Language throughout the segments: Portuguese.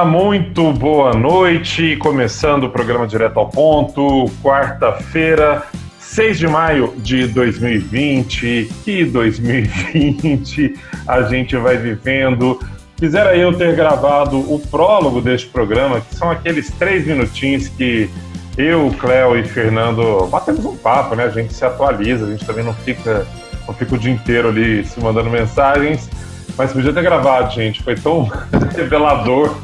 Olá, muito boa noite. Começando o programa Direto ao Ponto, quarta-feira, 6 de maio de 2020. Que 2020 a gente vai vivendo. Quisera eu ter gravado o prólogo deste programa, que são aqueles 3 minutinhos que eu, Cléo e Fernando batemos um papo, né? A gente se atualiza, a gente também não fica o dia inteiro ali se mandando mensagens. Mas podia ter gravado, gente. Foi tão revelador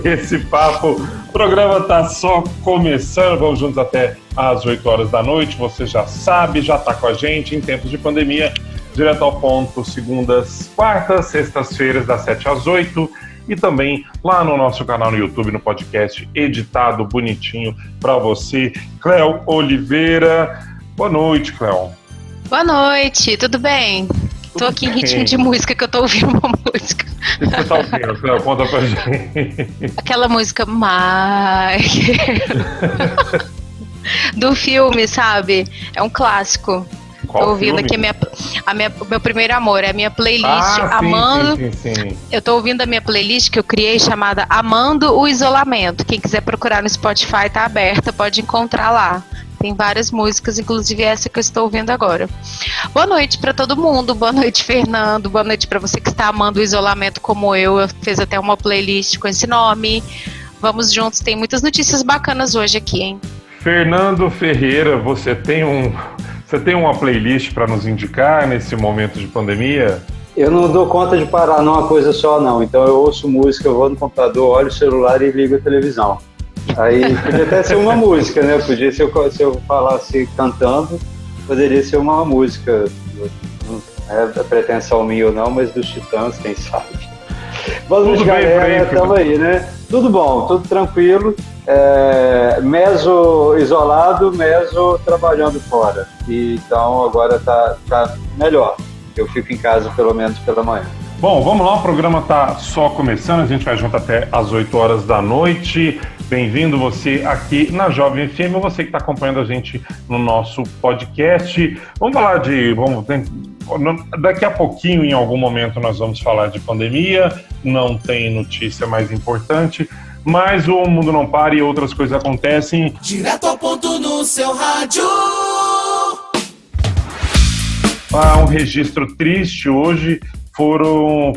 esse papo. O programa tá só começando. Vamos juntos até às 8 horas da noite. Você já sabe, já tá com a gente em tempos de pandemia. Direto ao Ponto, segundas, quartas, sextas-feiras, das 7 às 8. E também lá no nosso canal no YouTube, no podcast, editado, bonitinho para você. Cléo Oliveira. Boa noite, Cléo. Boa noite, tudo bem? Tô aqui em ritmo de música, que eu tô ouvindo uma música. O que você tá ouvindo, Cléo? Conta pra gente. Aquela música Mike do filme, sabe? É um clássico. Qual tô ouvindo filme? aqui meu primeiro amor, é a minha playlist Amando. Sim. Eu tô ouvindo a minha playlist que eu criei chamada Amando o Isolamento. Quem quiser procurar no Spotify tá aberta, pode encontrar lá. Tem várias músicas, inclusive essa que eu estou ouvindo agora. Boa noite para todo mundo, boa noite, Fernando, boa noite para você que está amando o isolamento como eu fiz até uma playlist com esse nome. Vamos juntos, tem muitas notícias bacanas hoje aqui, hein? Fernando Ferreira, você tem uma playlist para nos indicar nesse momento de pandemia? Eu não dou conta de parar numa coisa só, não. Então eu ouço música, eu vou no computador, olho o celular e ligo a televisão. Aí podia até ser uma música, né? Podia, se eu falasse cantando, poderia ser uma música. Não é pretensão minha ou não, mas dos Titãs, quem sabe. Vamos, galera, estamos aí, né? Tudo bom, tudo tranquilo. Meso isolado, meso trabalhando fora. E, então agora tá melhor. Eu fico em casa pelo menos pela manhã. Bom, vamos lá, o programa tá só começando, a gente vai junto até às 8 horas da noite. Bem-vindo você aqui na Jovem FM, você que está acompanhando a gente no nosso podcast. Vamos falar daqui a pouquinho, em algum momento, nós vamos falar de pandemia, não tem notícia mais importante, mas o mundo não para e outras coisas acontecem. Direto ao ponto no seu rádio. Um registro triste hoje.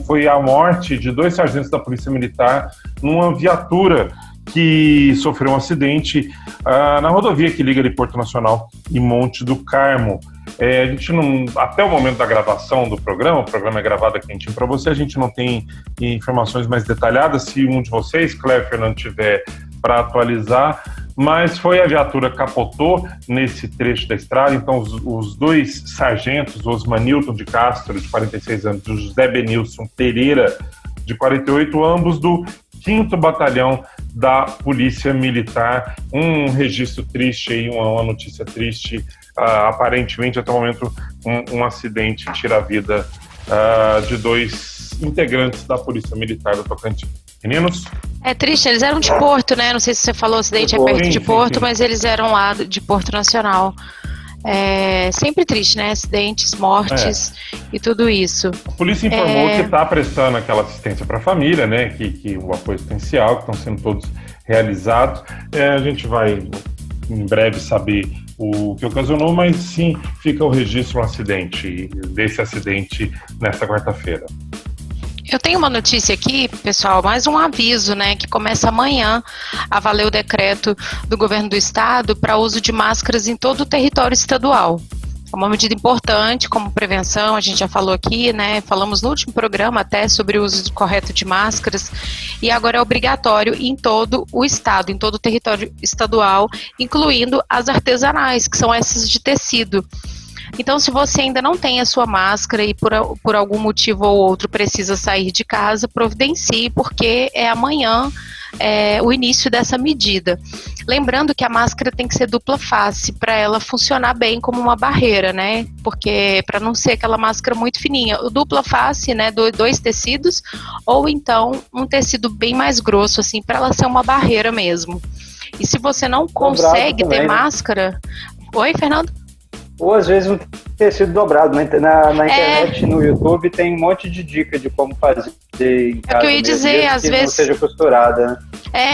Foi a morte de 2 sargentos da Polícia Militar numa viatura que sofreu um acidente na rodovia que liga de Porto Nacional e Monte do Carmo. A gente não, até o momento da gravação do programa, o programa é gravado aqui quentinho para você, a gente não tem informações mais detalhadas. Se um de vocês, Cléo e Fernando, tiver para atualizar, mas a viatura capotou nesse trecho da estrada. Então os 2 sargentos, Osmanilton de Castro, de 46 anos, e o José Benilson Pereira, de 48, ambos do 5º Batalhão da Polícia Militar. Um registro triste aí, uma notícia triste. Aparentemente, até o momento, um acidente tira a vida de 2 integrantes da Polícia Militar do Tocantins. Meninos? É triste, eles eram de Porto, né? Não sei se você falou, o acidente é perto de Porto, mas eles eram lá de Porto Nacional. Sempre triste, né? Acidentes, mortes e tudo isso. A polícia informou que está prestando aquela assistência para a família, né? Que o apoio assistencial, que estão sendo todos realizados. A gente vai, em breve, saber o que ocasionou, mas sim, fica o registro desse acidente nesta quarta-feira. Eu tenho uma notícia aqui, pessoal, mais um aviso, né, que começa amanhã a valer o decreto do governo do estado para uso de máscaras em todo o território estadual. É uma medida importante como prevenção, a gente já falou aqui, né, falamos no último programa até sobre o uso correto de máscaras, e agora é obrigatório em todo o estado, em todo o território estadual, incluindo as artesanais, que são essas de tecido. Então, se você ainda não tem a sua máscara e por algum motivo ou outro precisa sair de casa, providencie, porque é amanhã o início dessa medida. Lembrando que a máscara tem que ser dupla face para ela funcionar bem como uma barreira, né? Porque para não ser aquela máscara muito fininha, o dupla face, né, 2 tecidos, ou então um tecido bem mais grosso, assim, para ela ser uma barreira mesmo. E se você não consegue ter máscara... Oi, Fernando? Ou às vezes um tecido dobrado. Na internet, no YouTube, tem um monte de dica de como fazer em casa. É o que eu ia dizer, às vezes... não seja costurada, né?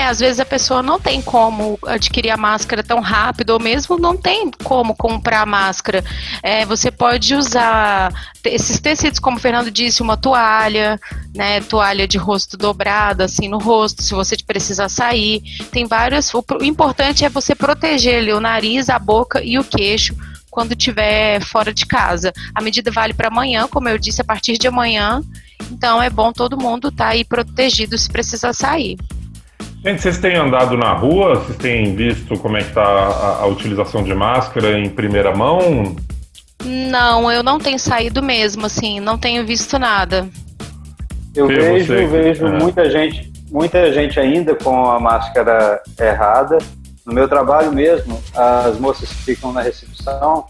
Às vezes a pessoa não tem como adquirir a máscara tão rápido, ou mesmo não tem como comprar a máscara. Você pode usar esses tecidos, como o Fernando disse, uma toalha, né, toalha de rosto dobrada, assim, no rosto, se você precisar sair. Tem vários... O importante é você proteger ali o nariz, a boca e o queixo quando estiver fora de casa. A medida vale para amanhã, como eu disse, a partir de amanhã. Então é bom todo mundo estar aí protegido se precisar sair. Gente, vocês têm andado na rua? Vocês têm visto como é que está a utilização de máscara em primeira mão? Não, eu não tenho saído mesmo, assim, não tenho visto nada. Eu vejo muita gente ainda com a máscara errada. No meu trabalho mesmo, as moças que ficam na recepção,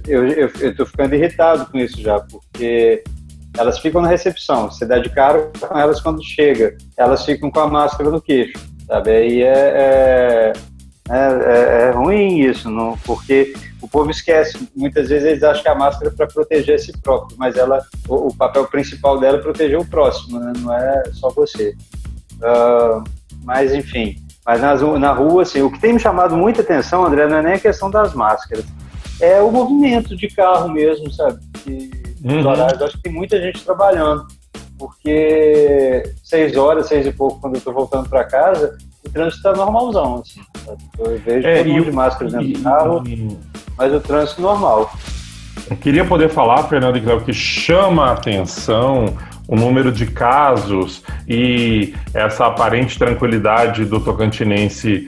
eu estou ficando irritado com isso já, porque elas ficam na recepção, você dá de cara com elas quando chega, elas ficam com a máscara no queixo, sabe? Aí é ruim isso, não, porque o povo esquece, muitas vezes eles acham que a máscara é para proteger a si próprio, mas o papel principal dela é proteger o próximo, né? Não é só você. Mas enfim, mas na rua, assim, o que tem me chamado muita atenção, André, não é nem a questão das máscaras, é o movimento de carro mesmo, sabe? Nos horários, acho que tem muita gente trabalhando, porque 6 horas, 6 e pouco, quando eu estou voltando para casa, o trânsito está normalzão, assim, sabe? Eu vejo todo mundo de máscara dentro do carro, mas o trânsito normal. Eu queria poder falar, Fernando e Cléo, que chama a atenção o número de casos e essa aparente tranquilidade do tocantinense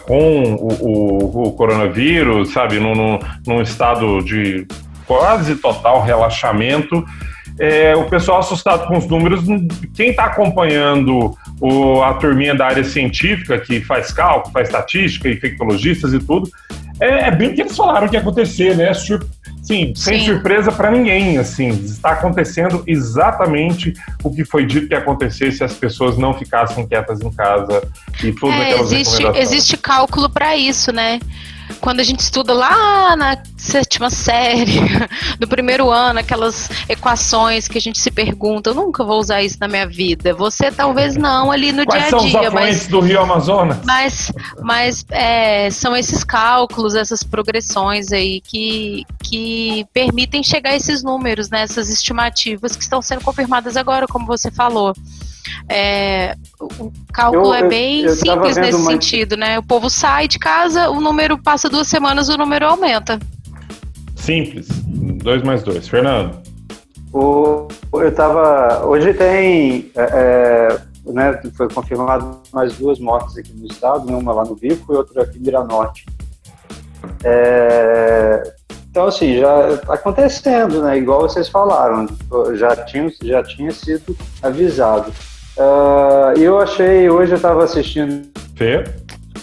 com o coronavírus, sabe, num estado de quase total relaxamento. O pessoal assustado com os números. Quem está acompanhando a turminha da área científica, que faz cálculo, faz estatística, infectologistas e tudo, é bem o que eles falaram que ia acontecer, né? Sim, sem surpresa para ninguém, assim, está acontecendo exatamente o que foi dito que ia acontecer se as pessoas não ficassem quietas em casa e todas aquelas recomendações. Existe cálculo para isso, né? Quando a gente estuda lá na 7ª série do primeiro ano, aquelas equações que a gente se pergunta, eu nunca vou usar isso na minha vida. Você talvez não ali no dia a dia. Quais são os afluentes do Rio Amazonas? Mas são esses cálculos, essas progressões aí que permitem chegar a esses números, né, essas estimativas que estão sendo confirmadas agora, como você falou. O cálculo é bem simples nesse sentido, né? O povo sai de casa, o número passa 2 semanas, o número aumenta. Simples. 2 mais 2. Fernando? Hoje tem, né, foi confirmado mais 2 mortes aqui no estado, né, uma lá no Bico e outra aqui em Miranorte. Então, assim, já está acontecendo, né? Igual vocês falaram, já tinha sido avisado. Hoje eu estava assistindo.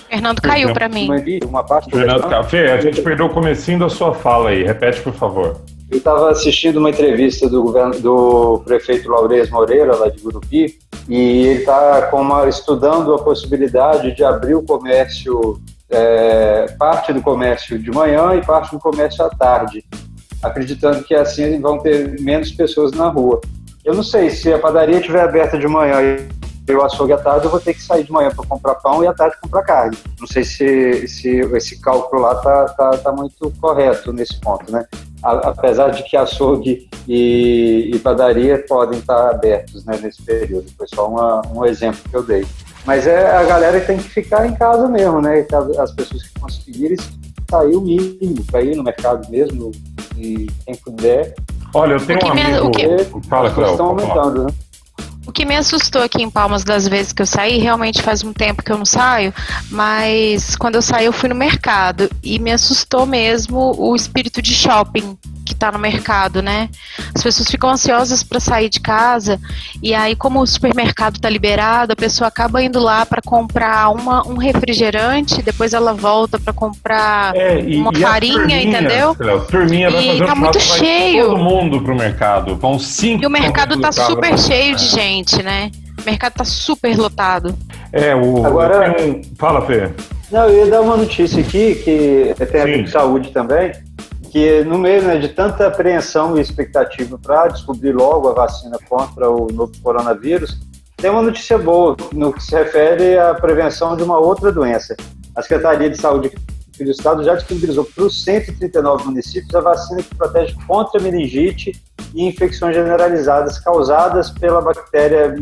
Fernando caiu para mim. Uma parte Fernando Café, a gente perdeu o comecinho da sua fala aí. Repete, por favor. Eu estava assistindo uma entrevista do prefeito Laurez Moreira, lá de Gurupi, e ele está estudando a possibilidade de abrir o comércio, parte do comércio de manhã e parte do comércio à tarde, acreditando que assim vão ter menos pessoas na rua. Eu não sei, se a padaria estiver aberta de manhã e o açougue à tarde, eu vou ter que sair de manhã para comprar pão e à tarde comprar carne. Não sei se esse cálculo lá tá muito correto nesse ponto, né? Apesar de que açougue e padaria podem estar abertos, né, nesse período. Foi só um exemplo que eu dei. Mas a galera que tem que ficar em casa mesmo, né? As pessoas que conseguirem sair o mínimo para ir no mercado mesmo, e quem puder. Olha, eu tenho um amigo... Fala, Cléo. Estão aumentando, né? O que me assustou aqui em Palmas das vezes que eu saí, realmente faz um tempo que eu não saio, mas quando eu saí eu fui no mercado e me assustou mesmo o espírito de shopping que tá no mercado, né? As pessoas ficam ansiosas para sair de casa e aí, como o supermercado tá liberado, a pessoa acaba indo lá para comprar um refrigerante, depois ela volta para comprar uma farinha, entendeu? Turminha vai fazer tá muito cheio. Todo mundo pro mercado, vão 5. E o mercado tá super cheio de gente, né? O mercado tá super lotado. Agora, Fala, Fê. Não, eu ia dar uma notícia aqui, que tem a ver com saúde também. que no meio, né, de tanta apreensão e expectativa para descobrir logo a vacina contra o novo coronavírus, tem uma notícia boa no que se refere à prevenção de uma outra doença. A Secretaria de Saúde do Estado já disponibilizou para os 139 municípios a vacina que protege contra meningite e infecções generalizadas causadas pela bactéria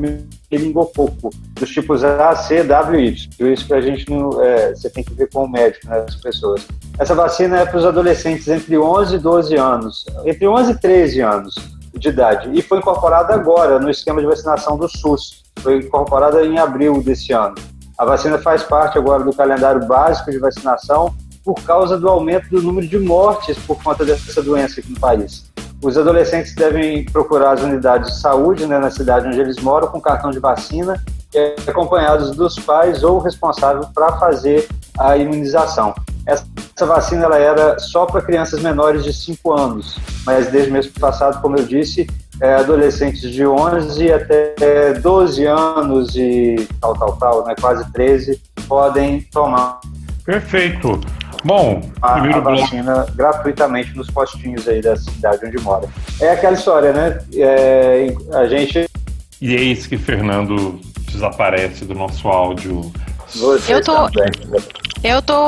meningococo, dos tipos A, C, W e Y. Por isso que a gente não, você tem que ver com o médico, né, das pessoas. Essa vacina é para os adolescentes entre 11 e 12 anos, entre 11 e 13 anos de idade, e foi incorporada agora no esquema de vacinação do SUS. Foi incorporada em abril desse ano. A vacina faz parte agora do calendário básico de vacinação por causa do aumento do número de mortes por conta dessa doença aqui no país. Os adolescentes devem procurar as unidades de saúde, né, na cidade onde eles moram, com cartão de vacina, acompanhados dos pais ou responsável para fazer a imunização. Essa vacina ela era só para crianças menores de 5 anos, mas desde o mês passado, como eu disse, adolescentes de 11 até 12 anos e tal, né, quase 13, podem tomar. Perfeito. Bom, a vacina gratuitamente nos postinhos aí da cidade onde mora. É aquela história, né? A gente... E eis que Fernando desaparece do nosso áudio.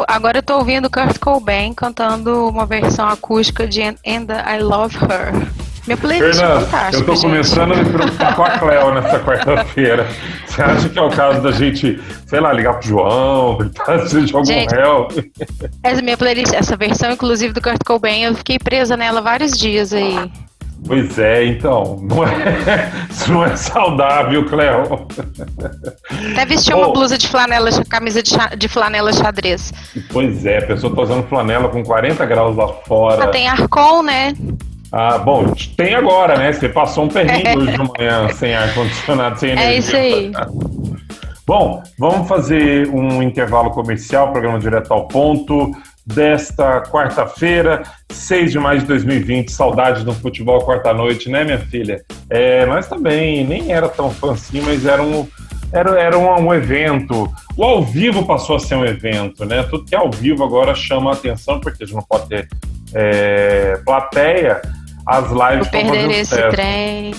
Agora eu tô ouvindo Kurt Cobain cantando uma versão acústica de And I Love Her. Meu playlist é fantástico, eu tô começando a me preocupar com a Cleo nessa quarta-feira. Você acha que é o caso da gente, sei lá, ligar pro João, precisar de algum réu? Essa minha playlist, essa versão, inclusive, do Kurt Cobain, eu fiquei presa nela vários dias aí. Pois é, então, isso não é saudável, Cleo. Até vestiu uma blusa de flanela, camisa de flanela xadrez. Pois é, a pessoa tá usando flanela com 40 graus lá fora. Tem Arcon, né? Ah, bom, tem agora, né? Você passou um perrengue hoje de manhã sem ar-condicionado, sem energia. É isso aí. Bom, vamos fazer um intervalo comercial, programa direto ao ponto, desta quarta-feira, 6 de maio de 2020, saudade do futebol quarta-noite, né, minha filha? Nós também, nem era tão fã assim, mas era um evento. O ao vivo passou a ser um evento, né? Tudo que é ao vivo agora chama a atenção, porque a gente não pode ter plateia. As lives vou perder esse trem.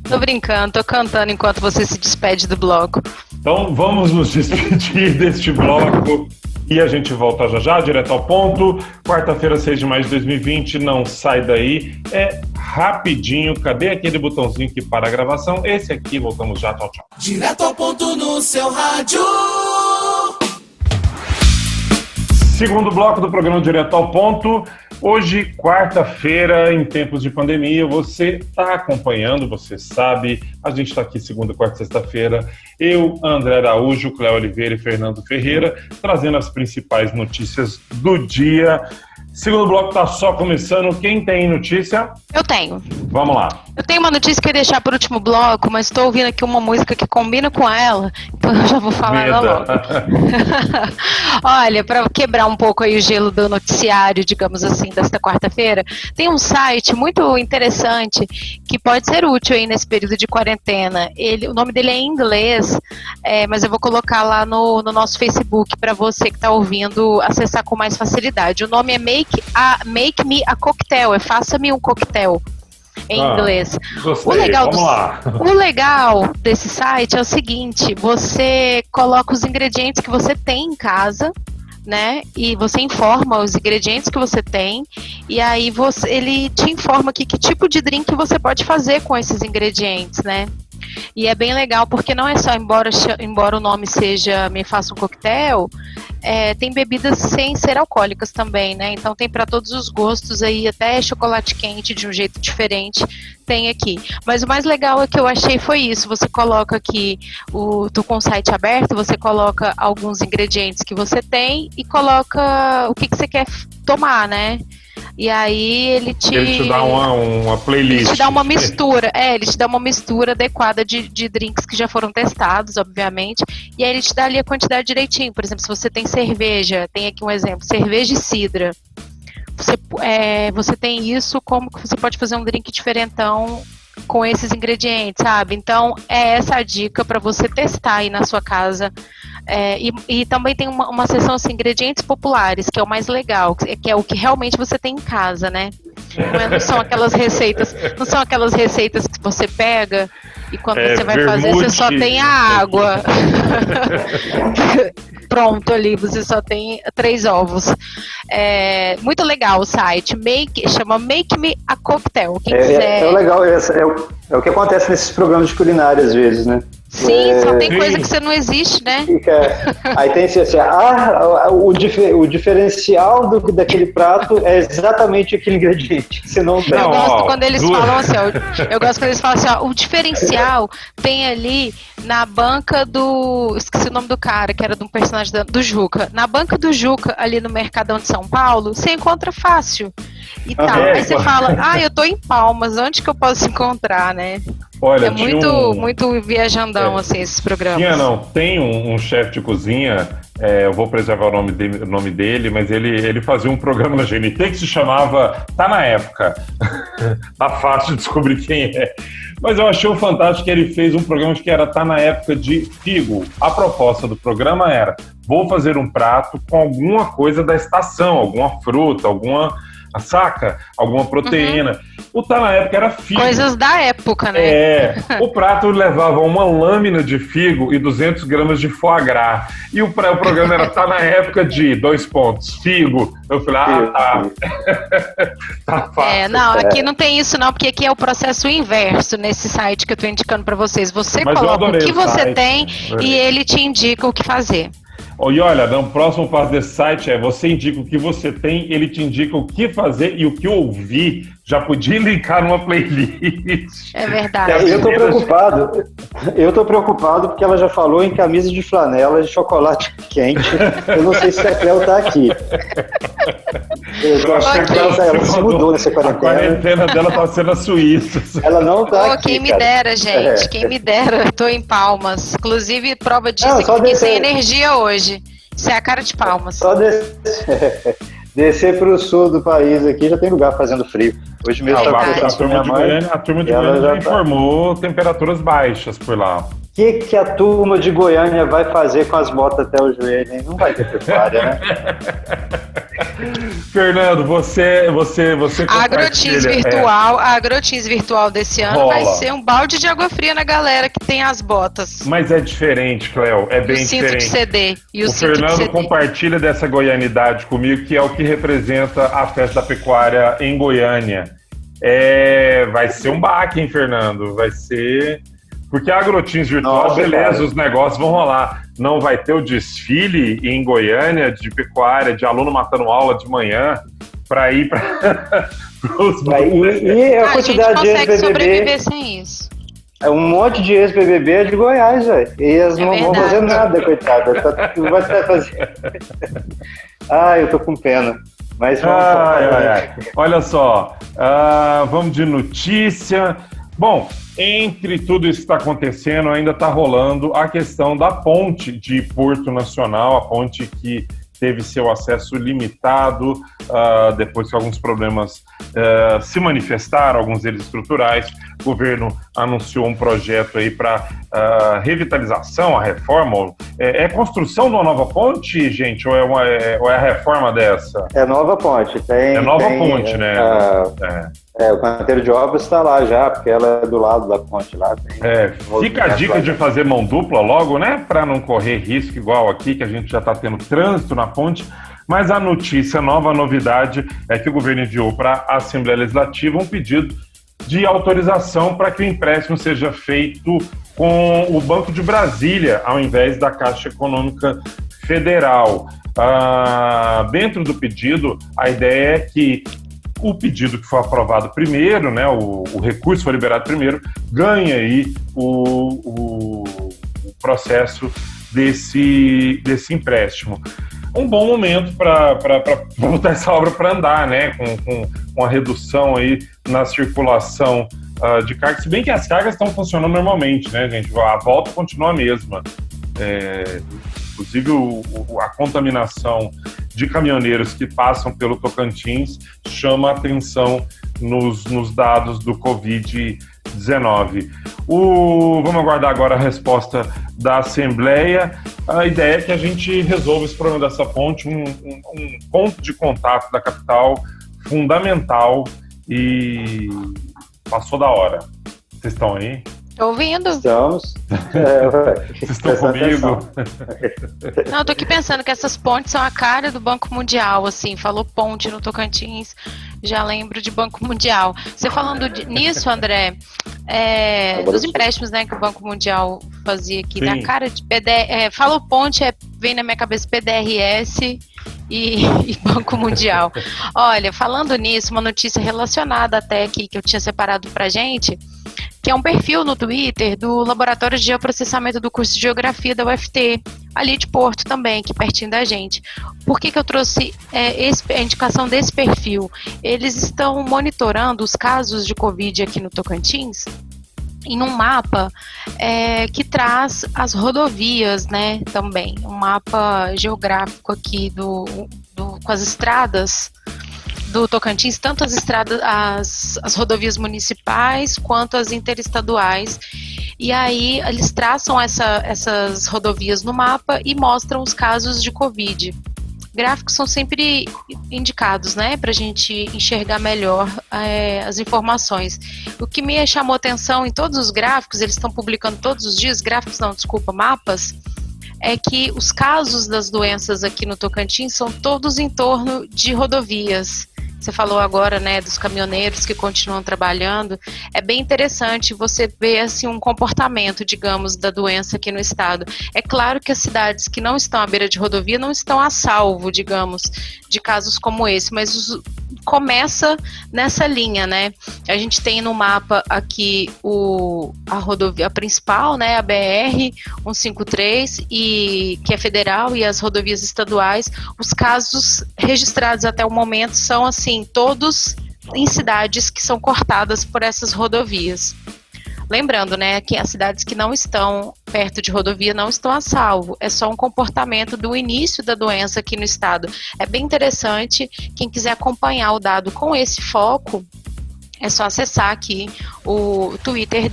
Tô brincando, tô cantando enquanto você se despede do bloco. Então vamos nos despedir deste bloco e a gente volta já, direto ao ponto. Quarta-feira, 6 de maio de 2020, não sai daí. É rapidinho, cadê aquele botãozinho que para a gravação? Esse aqui, voltamos já, tchau. Direto ao ponto no seu rádio. Segundo bloco do programa Direto ao Ponto. Hoje, quarta-feira, em tempos de pandemia, você está acompanhando, você sabe, a gente está aqui segunda, quarta e sexta-feira, eu, André Araújo, Cléo Oliveira e Fernando Ferreira, trazendo as principais notícias do dia. Segundo bloco está só começando. Quem tem notícia? Eu tenho. Vamos lá. Eu tenho uma notícia que eu ia deixar para o último bloco, mas estou ouvindo aqui uma música que combina com ela, então eu já vou falar ela logo. Olha, para quebrar um pouco aí o gelo do noticiário, digamos assim, desta quarta-feira, tem um site muito interessante que pode ser útil aí nesse período de quarentena. O nome dele é em inglês, mas eu vou colocar lá no nosso Facebook para você que está ouvindo acessar com mais facilidade. O nome é Make Me a Cocktail, faça-me um coquetel. Em inglês. Gostei, o legal desse site é o seguinte: você coloca os ingredientes que você tem em casa, né? E você informa os ingredientes que você tem, e aí ele te informa aqui que tipo de drink você pode fazer com esses ingredientes, né? E é bem legal porque não é só, embora o nome seja Me Faça um Coquetel, tem bebidas sem ser alcoólicas também, né? Então tem para todos os gostos aí, até chocolate quente de um jeito diferente tem aqui. Mas o mais legal que eu achei foi isso: você coloca aqui, tô com o site aberto, você coloca alguns ingredientes que você tem e coloca o que você quer tomar, né? E aí ele te dá uma playlist. Ele te dá uma mistura. Ele te dá uma mistura adequada de drinks que já foram testados, obviamente. E aí ele te dá ali a quantidade direitinho. Por exemplo, se você tem cerveja, tem aqui um exemplo, cerveja e cidra. Você tem isso, como que você pode fazer um drink diferentão com esses ingredientes, sabe? Então, essa a dica para você testar aí na sua casa E também tem uma seção assim, ingredientes populares, que é o mais legal, que é o que realmente você tem em casa, né? Não são aquelas receitas que você pega e quando você vai fazer, você só tem a água. Pronto ali, você só tem 3 ovos. Muito legal o site, chama Make Me a Cocktail. Quem quiser... É legal, é o que acontece nesses programas de culinária às vezes, né? Sim, só tem coisa que você não existe, né? Aí tem assim, o diferencial daquele prato é exatamente aquele ingrediente que você não tem. Eu gosto quando eles falam assim, o diferencial tem ali na banca esqueci o nome do cara, que era de um personagem do Juca. Na banca do Juca, ali no Mercadão de São Paulo, você encontra fácil. E tal. Aí você fala, eu tô em Palmas, onde que eu posso encontrar, né? Olha, muito viajandão, assim, esses programas. Tem um chefe de cozinha, eu vou preservar o nome dele, mas ele fazia um programa na GNT que se chamava Tá Na Época. Tá fácil de descobrir quem é. Mas eu achei fantástico que ele fez um programa que era Tá Na Época de figo. A proposta do programa era, vou fazer um prato com alguma coisa da estação, alguma fruta, alguma proteína. O Tá Na Época era figo. Coisas da época, né? O prato levava uma lâmina de figo e 200 gramas de foie gras. E o programa era Tá Na Época de 2 pontos, figo. Eu falei, tá. Tá fácil. Aqui não tem isso não, porque aqui é o processo inverso nesse site que eu tô indicando pra vocês. Você coloca o que você tem e ele te indica o que fazer. E olha, o próximo passo desse site você indica o que você tem, ele te indica o que fazer e o que ouvir. Já podia linkar numa playlist. É verdade. Eu tô preocupado porque ela já falou em camisa de flanela de chocolate quente. Eu não sei se a Cléo tá aqui. Eu tô achando que ela se mudou nessa quarentena. A quarentena dela tá sendo a Suíça. Ela não tá aqui, quem me dera, gente. Quem me dera. Tô em Palmas. Inclusive, prova disso que fiquei sem energia hoje. Isso é a cara de Palmas. Só descer pro sul do país aqui já tem lugar fazendo frio. Hoje mesmo a turma de Goiânia já informou temperaturas baixas por lá. O que a turma de Goiânia vai fazer com as botas até o joelho, hein? Não vai ter pecuária, né? Fernando, você a AgroTeams virtual desse ano vai ser um balde de água fria na galera que tem as botas. Mas é diferente, Cléo, é bem diferente. O cinto de CD. O Fernando compartilha dessa goianidade comigo, que é o que representa a festa da pecuária em Goiânia. Vai ser um baque, hein, Fernando? Vai ser... Porque a AgroTeams virtual, beleza, os negócios vão rolar. Não vai ter o desfile em Goiânia de pecuária, de aluno matando aula de manhã, para ir para os... E a quantidade de ex-BBB... consegue sobreviver sem isso. Um monte de ex-BBB é de Goiás, velho. E eles não vão fazer nada, coitada. Não vai fazer... Eu tô com pena. Mas vamos... Olha só, vamos de notícia... Bom, entre tudo isso que está acontecendo, ainda está rolando a questão da ponte de Porto Nacional, a ponte que teve seu acesso limitado depois que alguns problemas se manifestaram, alguns deles estruturais. O governo anunciou um projeto aí para revitalização, a reforma. É construção de uma nova ponte, gente, ou é a reforma dessa? É nova ponte. Ponte, né? O canteiro de obras está lá já, porque ela é do lado da ponte lá. Fica a dica de fazer mão dupla logo, né? Para não correr risco igual aqui, que a gente já está tendo trânsito na ponte. Mas a novidade, é que o governo enviou para a Assembleia Legislativa um pedido de autorização para que o empréstimo seja feito com o Banco de Brasília, ao invés da Caixa Econômica Federal. Dentro do pedido, a ideia é que o pedido que foi aprovado primeiro, né, o recurso foi liberado primeiro, ganha aí o processo desse empréstimo. Um bom momento para botar essa obra para andar, né, com a redução aí na circulação de cargas, se bem que as cargas estão funcionando normalmente, né, gente, a volta continua a mesma. Inclusive a contaminação de caminhoneiros que passam pelo Tocantins chama a atenção nos dados do Covid-19. Covid-19. Vamos aguardar agora a resposta da Assembleia. A ideia é que a gente resolva esse problema dessa ponte, um ponto de contato da capital fundamental, e passou da hora. Vocês estão aí? Tô ouvindo. Estamos. Vocês estão comigo? Não, eu tô aqui pensando que essas pontes são a cara do Banco Mundial, assim, falou ponte no Tocantins, já lembro de Banco Mundial. Você falando nisso, André, dos empréstimos, né, que o Banco Mundial fazia aqui, Sim. na cara de falou ponte, vem na minha cabeça PDRS e Banco Mundial. Olha, falando nisso, uma notícia relacionada até aqui, que eu tinha separado pra gente, que é um perfil no Twitter do Laboratório de Geoprocessamento do curso de Geografia da UFT, ali de Porto também, aqui pertinho da gente. Por que eu trouxe a indicação desse perfil? Eles estão monitorando os casos de Covid aqui no Tocantins em um mapa que traz as rodovias, né, também. Um mapa geográfico aqui com as estradas do Tocantins, tanto as estradas, as rodovias municipais quanto as interestaduais. E aí eles traçam essas rodovias no mapa e mostram os casos de Covid. Gráficos são sempre indicados, né, para a gente enxergar melhor as informações. O que me chamou atenção em todos os gráficos, eles estão publicando todos os dias, mapas, é que os casos das doenças aqui no Tocantins são todos em torno de rodovias. Você falou agora, né, dos caminhoneiros que continuam trabalhando. É bem interessante você ver assim, um comportamento, digamos, da doença aqui no estado. É claro que as cidades que não estão à beira de rodovia não estão a salvo, digamos, de casos como esse, mas começa nessa linha, né? A gente tem no mapa aqui a rodovia principal, né, a BR-153, que é federal, e as rodovias estaduais. Os casos registrados até o momento são, assim, todos em cidades que são cortadas por essas rodovias. Lembrando, né, que as cidades que não estão perto de rodovia não estão a salvo. É só um comportamento do início da doença aqui no estado. É bem interessante. Quem quiser acompanhar o dado com esse foco, é só acessar aqui o Twitter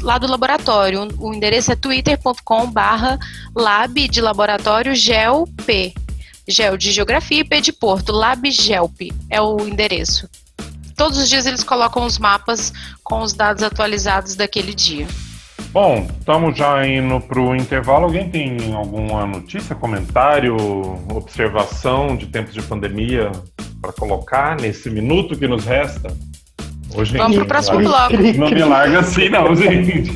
lá do laboratório. O endereço é twitter.com/lab de laboratório GELP. GEL de Geografia e P de Porto, LabGelp é o endereço. Todos os dias eles colocam os mapas com os dados atualizados daquele dia. Bom, estamos já indo para o intervalo. Alguém tem alguma notícia, comentário, observação de tempos de pandemia para colocar nesse minuto que nos resta? Hoje, vamos pro próximo bloco. Não me larga assim, não, gente.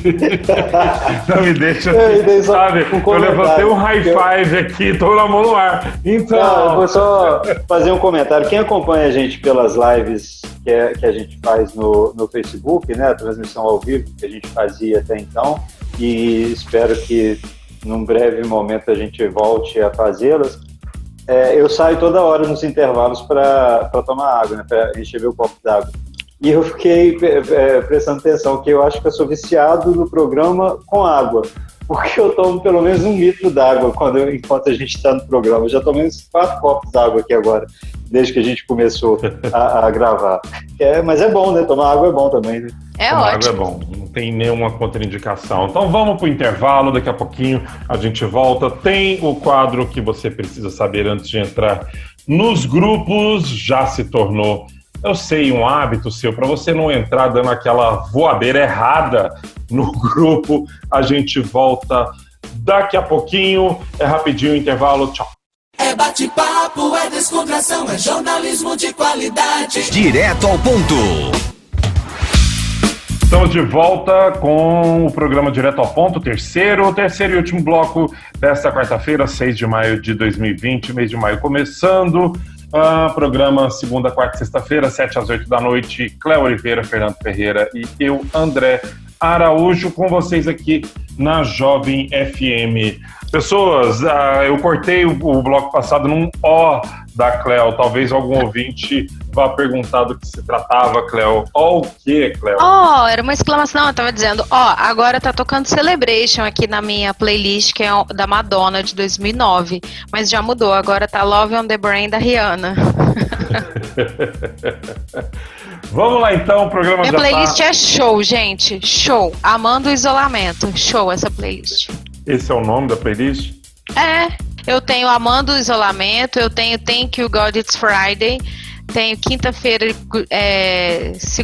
Não me deixa assim, sabe? Eu levantei um high five aqui, tô na mão no ar. Então... Não, eu vou só fazer um comentário. Quem acompanha a gente pelas lives que a gente faz no Facebook, né? A transmissão ao vivo que a gente fazia até então, e espero que num breve momento a gente volte a fazê-las. Eu saio toda hora nos intervalos para tomar água, né? Para encher meu copo d'água. E eu fiquei prestando atenção, que eu acho que eu sou viciado no programa com água, porque eu tomo pelo menos 1 litro d'água enquanto a gente está no programa. Eu já tomei uns 4 copos d'água aqui agora, desde que a gente começou a gravar. Mas é bom, né? Tomar água é bom também, né? Tomar água é bom, não tem nenhuma contraindicação. Então vamos para o intervalo, daqui a pouquinho a gente volta. Tem o quadro que você precisa saber antes de entrar nos grupos, já se tornou... Eu sei, um hábito seu, para você não entrar dando aquela voadeira errada no grupo. A gente volta daqui a pouquinho. É rapidinho o intervalo. Tchau. É bate-papo, é descontração, é jornalismo de qualidade. Direto ao ponto. Estamos de volta com o programa Direto ao Ponto, terceiro e último bloco desta quarta-feira, 6 de maio de 2020, mês de maio começando. Programa segunda, quarta e sexta-feira, 7 às 8 da noite. Cléo Oliveira, Fernando Ferreira e eu, André Araújo, com vocês aqui na Jovem FM. Pessoas, eu cortei o bloco passado num O da Cléo. Talvez algum ouvinte vá perguntar do que se tratava, Cléo. O que, Cléo? Era uma exclamação. Não, eu tava dizendo, agora tá tocando Celebration aqui na minha playlist, que é da Madonna, de 2009. Mas já mudou, agora tá Love on the Brain, da Rihanna. Vamos lá então, o programa Minha já playlist é show, gente. Show. Amando o isolamento. Show essa playlist. Esse é o nome da playlist? Eu tenho Amando o Isolamento, eu tenho Thank You God It's Friday, tenho quinta-feira,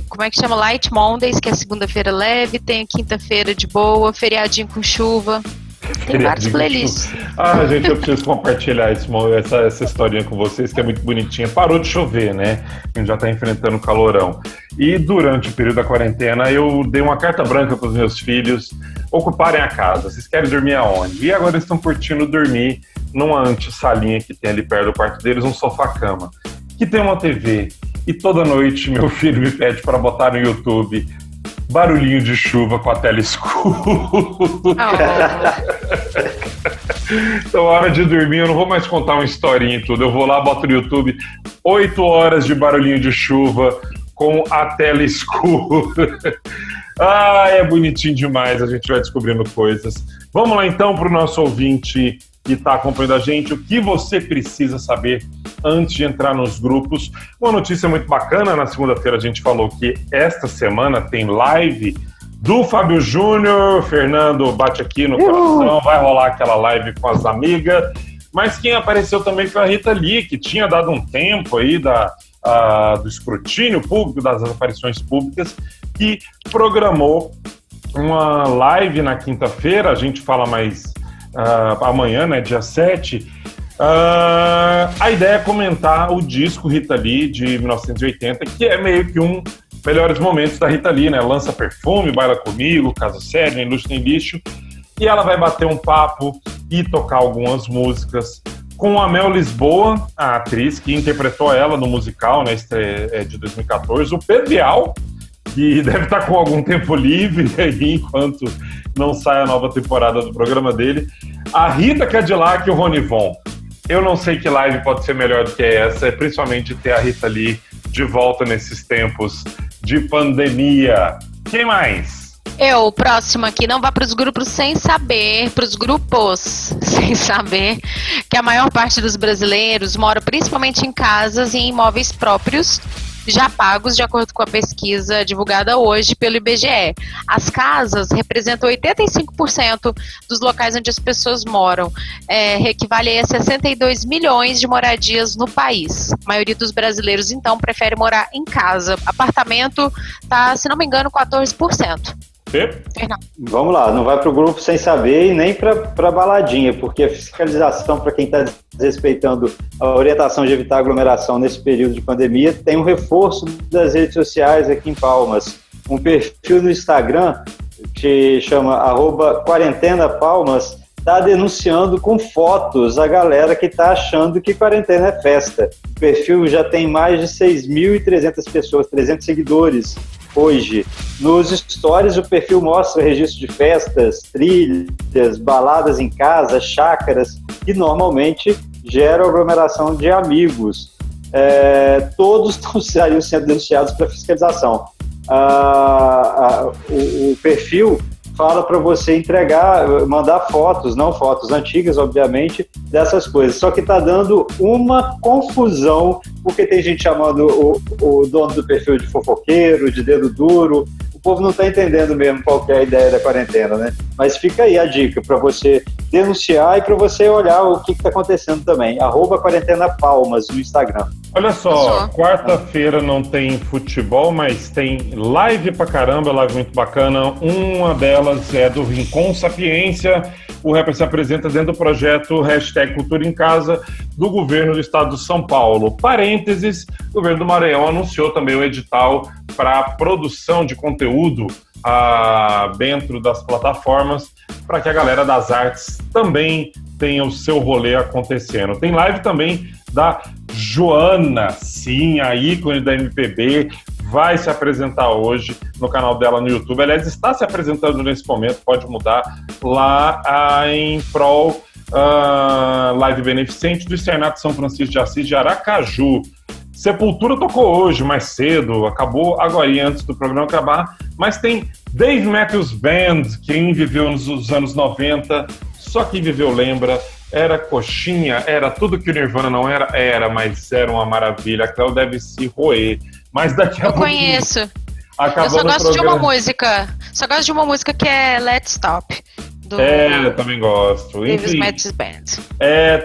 como é que chama? Light Mondays, que é segunda-feira leve, tenho quinta-feira de boa, feriadinho com chuva. Tem várias playlists. Gente, eu preciso compartilhar essa historinha com vocês, que é muito bonitinha. Parou de chover, né? A gente já tá enfrentando o calorão. E durante o período da quarentena, eu dei uma carta branca para os meus filhos ocuparem a casa. Vocês querem dormir aonde? E agora eles estão curtindo dormir numa antessalinha que tem ali perto do quarto deles, um sofá-cama, que tem uma TV. E toda noite meu filho me pede para botar no YouTube barulhinho de chuva com a tela escura. Então, hora de dormir, eu não vou mais contar uma historinha e tudo. Eu vou lá, boto no YouTube 8 horas de barulhinho de chuva com a tela escura. É bonitinho demais, a gente vai descobrindo coisas. Vamos lá então para o nosso ouvinte que está acompanhando a gente, o que você precisa saber antes de entrar nos grupos. Uma notícia muito bacana, na segunda-feira a gente falou que esta semana tem live do Fábio Júnior. Fernando bate aqui no coração, vai rolar aquela live com as amigas, mas quem apareceu também foi a Rita Lee, que tinha dado um tempo aí do escrutínio público, das aparições públicas, que programou uma live na quinta-feira. A gente fala mais amanhã, né, dia 7. A ideia é comentar o disco Rita Lee de 1980, que é meio que um melhores momentos da Rita Lee, né? Lança Perfume, Baila Comigo, Caso Sério, Nem Luxo Nem Lixo. E ela vai bater um papo e tocar algumas músicas com a Mel Lisboa, a atriz que interpretou ela no musical, né, de 2014, o Pedro Bial, que deve estar com algum tempo livre aí, enquanto não sai a nova temporada do programa dele, a Rita Cadillac e o Rony Von. Eu não sei que live pode ser melhor do que essa, principalmente ter a Rita Lee de volta nesses tempos de pandemia. Quem mais? O próximo aqui, não vá para os grupos sem saber, que a maior parte dos brasileiros mora principalmente em casas e em imóveis próprios, já pagos, de acordo com a pesquisa divulgada hoje pelo IBGE. As casas representam 85% dos locais onde as pessoas moram, equivale a 62 milhões de moradias no país. A maioria dos brasileiros, então, prefere morar em casa. Apartamento está, se não me engano, 14%. Vamos lá, não vai para o grupo sem saber e nem para baladinha, porque a fiscalização, para quem está desrespeitando a orientação de evitar aglomeração nesse período de pandemia, tem um reforço das redes sociais aqui em Palmas. Um perfil no Instagram que chama @quarentenapalmas está denunciando com fotos a galera que está achando que quarentena é festa. O perfil já tem mais de 6.300 pessoas, 300 seguidores. Hoje, nos stories, o perfil mostra registro de festas, trilhas, baladas em casa, chácaras, que normalmente geram aglomeração de amigos. Todos estariam sendo denunciados para fiscalização. O perfil fala para você mandar fotos, não fotos antigas, obviamente, dessas coisas. Só que está dando uma confusão, porque tem gente chamando o dono do perfil de fofoqueiro, de dedo duro. O povo não está entendendo mesmo qual que é a ideia da quarentena, né? Mas fica aí a dica para você denunciar e para você olhar o que está acontecendo também. @quarentenapalmas no Instagram. Olha só, quarta-feira não tem futebol, mas tem live pra caramba, live muito bacana. Uma delas é do Rincon Sapiência. O rapper se apresenta dentro do projeto #Cultura em Casa do governo do estado de São Paulo. Parênteses, o governo do Maranhão anunciou também o edital para produção de conteúdo dentro das plataformas, para que a galera das artes também tenha o seu rolê acontecendo. Tem live também da Joana, sim, a ícone da MPB, vai se apresentar hoje no canal dela no YouTube. Aliás, está se apresentando nesse momento, pode mudar, lá em prol live beneficente do Externato São Francisco de Assis de Aracaju. Sepultura tocou hoje, mais cedo, acabou agora, antes do programa acabar, mas tem Dave Matthews Band, quem viveu nos anos 90, só quem viveu lembra, era coxinha, era tudo que o Nirvana não era, mas era uma maravilha. A Cléo deve se roer Mas daqui a Eu pouquinho, conheço. Eu acabando só o gosto de uma programa. música. Só gosto de uma música que é Let's Stop, do Eu também gosto. Davis Enfim, Matthews Band.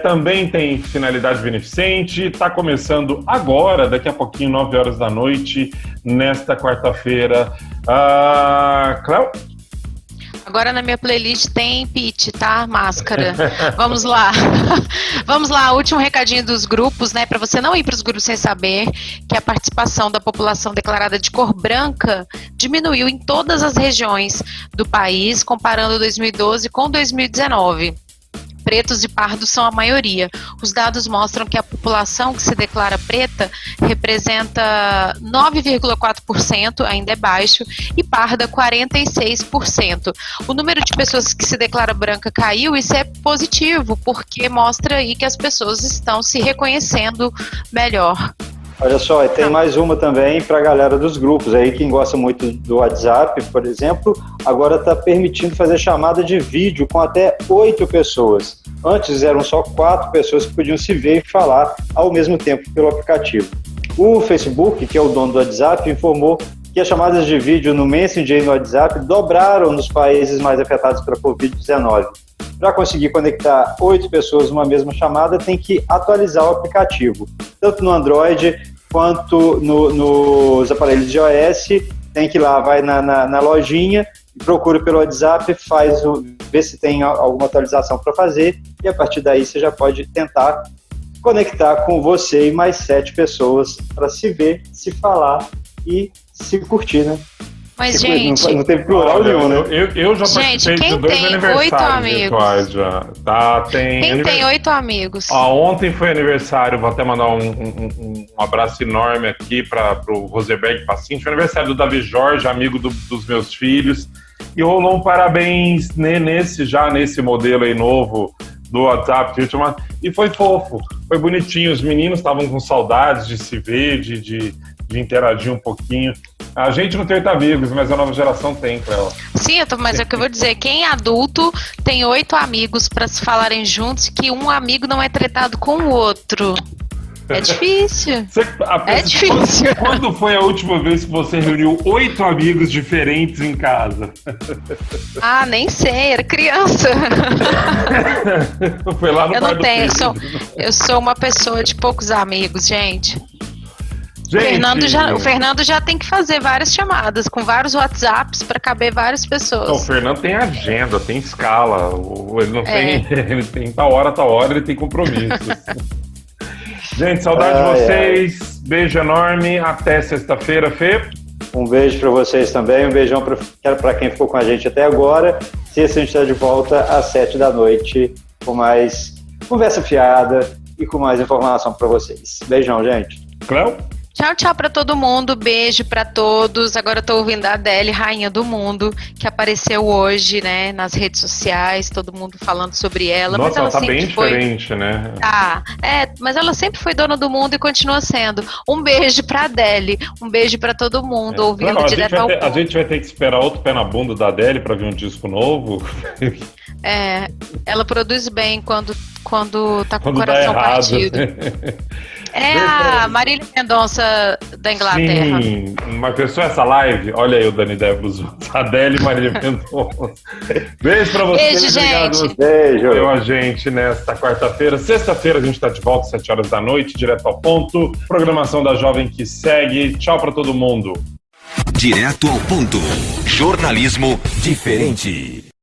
também tem finalidade beneficente. Está começando agora, daqui a pouquinho, 9 horas da noite, nesta quarta-feira. Cléo? Agora na minha playlist tem Pitty, tá? Máscara. Vamos lá. Vamos lá, último recadinho dos grupos, né? Para você não ir para os grupos sem saber que a participação da população declarada de cor branca diminuiu em todas as regiões do país, comparando 2012 com 2019. Pretos e pardos são a maioria. Os dados mostram que a população que se declara preta representa 9,4%, ainda é baixo, e parda 46%. O número de pessoas que se declara branca caiu, isso é positivo, porque mostra aí que as pessoas estão se reconhecendo melhor. Olha só, e tem mais uma também para a galera dos grupos aí, quem gosta muito do WhatsApp, por exemplo, agora está permitindo fazer chamada de vídeo com até 8 pessoas. Antes eram só 4 pessoas que podiam se ver e falar ao mesmo tempo pelo aplicativo. O Facebook, que é o dono do WhatsApp, informou que as chamadas de vídeo no Messenger e no WhatsApp dobraram nos países mais afetados pela Covid-19. Para conseguir conectar 8 pessoas numa mesma chamada, tem que atualizar o aplicativo. Tanto no Android quanto nos aparelhos de iOS, tem que ir lá, vai na lojinha, procura pelo WhatsApp, vê se tem alguma atualização para fazer, e a partir daí você já pode tentar conectar com você e mais 7 pessoas para se ver, se falar e se curtir, né? Mas, gente... Não teve plural nenhum, né? Eu já participei de 2 aniversários virtuais já. Tá, Quem tem 8 amigos? Ontem foi aniversário, vou até mandar um abraço enorme aqui para o Rosenberg Passinho. Foi aniversário do Davi Jorge, amigo dos meus filhos. E rolou um parabéns nesse modelo aí novo do WhatsApp. E foi fofo, foi bonitinho. Os meninos estavam com saudades de se ver, de interagir um pouquinho. A gente não tem 8 amigos, mas a nova geração tem, Cléo. Sim, mas é o que eu vou dizer. Quem é adulto tem 8 amigos para se falarem juntos, que um amigo não é tretado com o outro. É difícil. É difícil. Quando foi a última vez que você reuniu 8 amigos diferentes em casa? Nem sei, era criança. Foi lá no Eu bar não do tenho, filho. eu sou uma pessoa de poucos amigos, gente. Gente, O Fernando já tem que fazer várias chamadas com vários WhatsApps para caber várias pessoas. Não, o Fernando tem agenda, tem escala. Ele não tem. Ele tem tal hora, ele tem compromissos. Gente, saudade de vocês. Beijo enorme. Até sexta-feira, Fê. Um beijo para vocês também. Um beijão para quem ficou com a gente até agora. Sexta a gente está de volta às 7 da noite com mais conversa fiada e com mais informação para vocês. Beijão, gente. Cléo? Tchau, tchau pra todo mundo, beijo pra todos. Agora eu tô ouvindo a Adele, rainha do mundo, que apareceu hoje, né, nas redes sociais, todo mundo falando sobre ela. Nossa, mas ela tá bem foi... diferente, né? Mas ela sempre foi dona do mundo e continua sendo. Um beijo pra Adele, um beijo pra todo mundo, ouvindo direto ao ponto. A gente vai ter que esperar outro pé na bunda da Adele pra ver um disco novo. Ela produz bem quando tá com o coração partido. A Marília Mendonça da Inglaterra. Sim, mas pensou essa live? Olha aí o Dani Debros, Adele e Marília Mendonça. Beijo pra vocês. Beijo, gente. Beijo. Eu, a gente, nesta quarta-feira. Sexta-feira a gente tá de volta às 7 horas da noite, direto ao ponto. Programação da Jovem que segue. Tchau pra todo mundo. Direto ao ponto. Jornalismo diferente.